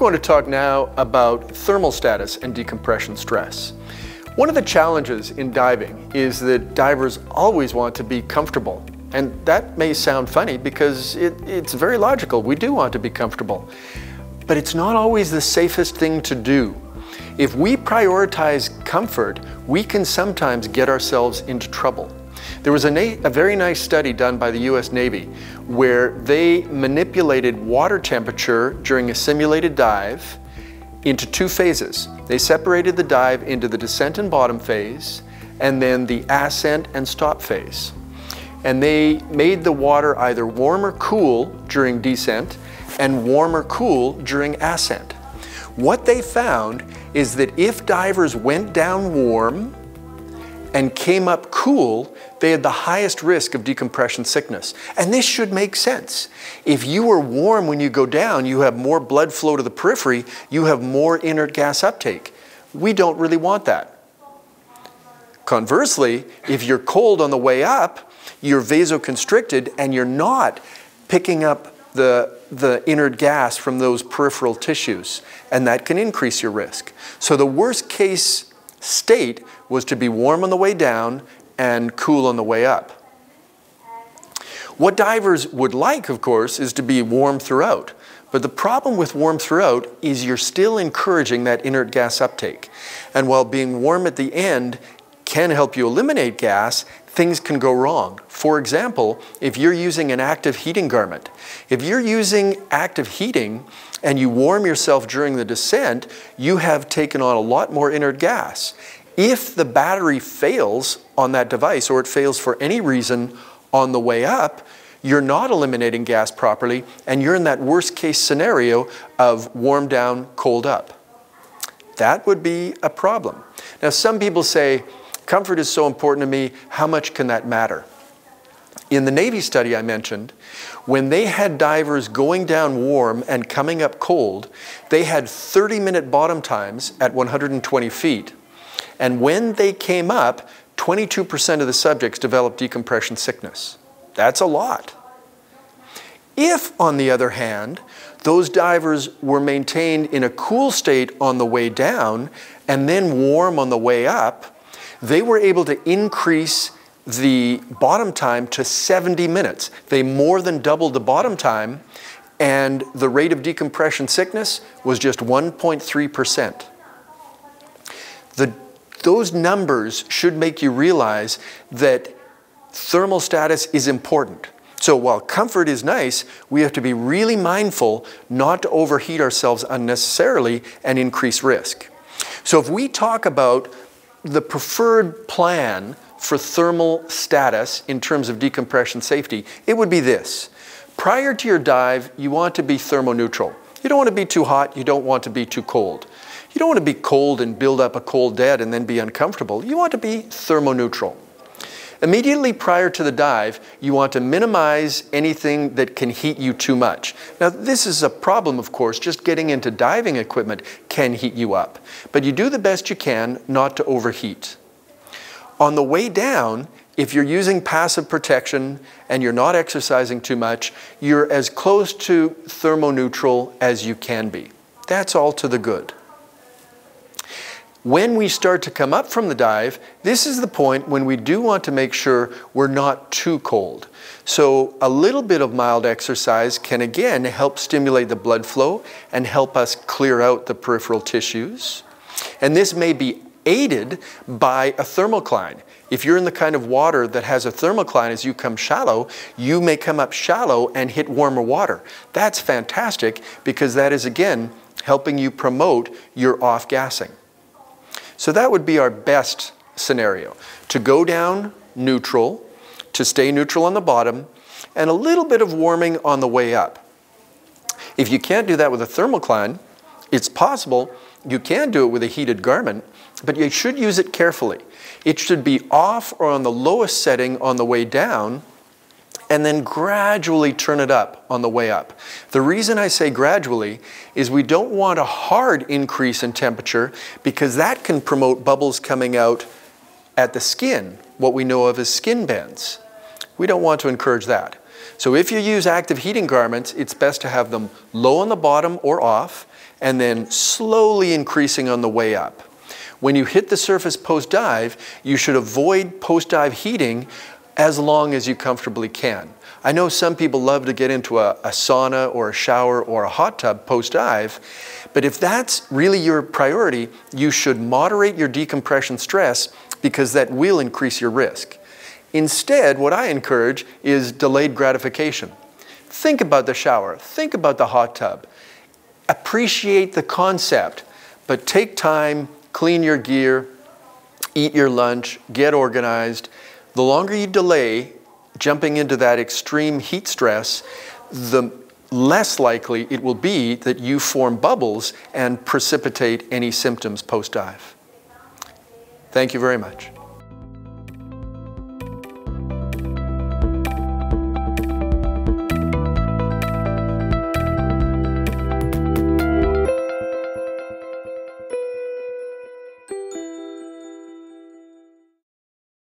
going to talk now about thermal status and decompression stress. One of the challenges in diving is that divers always want to be comfortable. And that may sound funny because it's very logical. We do want to be comfortable. But it's not always the safest thing to do. If we prioritize comfort, we can sometimes get ourselves into trouble. There was a very nice study done by the US Navy where they manipulated water temperature during a simulated dive into two phases. They separated the dive into the descent and bottom phase and then the ascent and stop phase. And they made the water either warm or cool during descent and warm or cool during ascent. What they found is that if divers went down warm and came up cool, they had the highest risk of decompression sickness. And this should make sense. If you are warm when you go down, you have more blood flow to the periphery, you have more inert gas uptake. We don't really want that. Conversely, if you're cold on the way up, you're vasoconstricted and you're not picking up the inert gas from those peripheral tissues, and that can increase your risk. So the worst case state was to be warm on the way down and cool on the way up. What divers would like, of course, is to be warm throughout. But the problem with warm throughout is you're still encouraging that inert gas uptake. And while being warm at the end can help you eliminate gas, things can go wrong. For example, if you're using an active heating garment, if you're using active heating and you warm yourself during the descent, you have taken on a lot more inert gas. If the battery fails on that device or it fails for any reason on the way up, you're not eliminating gas properly and you're in that worst case scenario of warm down, cold up. That would be a problem. Now some people say, comfort is so important to me, how much can that matter? In the Navy study I mentioned, when they had divers going down warm and coming up cold, they had 30-minute bottom times at 120 feet. And when they came up, 22% of the subjects developed decompression sickness. That's a lot. If, on the other hand, those divers were maintained in a cool state on the way down and then warm on the way up, they were able to increase the bottom time to 70 minutes. They more than doubled the bottom time, and the rate of decompression sickness was just 1.3%. Those numbers should make you realize that thermal status is important. So while comfort is nice, we have to be really mindful not to overheat ourselves unnecessarily and increase risk. So if we talk about the preferred plan for thermal status in terms of decompression safety, it would be this. Prior to your dive, you want to be thermoneutral. You don't want to be too hot, you don't want to be too cold. You don't want to be cold and build up a cold dead and then be uncomfortable. You want to be thermoneutral. Immediately prior to the dive, you want to minimize anything that can heat you too much. Now, this is a problem, of course. Just getting into diving equipment can heat you up. But you do the best you can not to overheat. On the way down, if you're using passive protection and you're not exercising too much, you're as close to thermoneutral as you can be. That's all to the good. When we start to come up from the dive, this is the point when we do want to make sure we're not too cold. So a little bit of mild exercise can again help stimulate the blood flow and help us clear out the peripheral tissues. And this may be aided by a thermocline. If you're in the kind of water that has a thermocline as you come shallow, you may come up shallow and hit warmer water. That's fantastic because that is again helping you promote your off-gassing. So that would be our best scenario, to go down neutral, to stay neutral on the bottom, and a little bit of warming on the way up. If you can't do that with a thermocline, it's possible you can do it with a heated garment, but you should use it carefully. It should be off or on the lowest setting on the way down, and then gradually turn it up on the way up. The reason I say gradually is we don't want a hard increase in temperature because that can promote bubbles coming out at the skin, what we know of as skin bends. We don't want to encourage that. So if you use active heating garments, it's best to have them low on the bottom or off and then slowly increasing on the way up. When you hit the surface post-dive, you should avoid post-dive heating as long as you comfortably can. I know some people love to get into a sauna or a shower or a hot tub post-dive, but if that's really your priority, you should moderate your decompression stress because that will increase your risk. Instead, what I encourage is delayed gratification. Think about the shower, think about the hot tub. Appreciate the concept, but take time, clean your gear, eat your lunch, get organized. The longer you delay jumping into that extreme heat stress, the less likely it will be that you form bubbles and precipitate any symptoms post-dive. Thank you very much.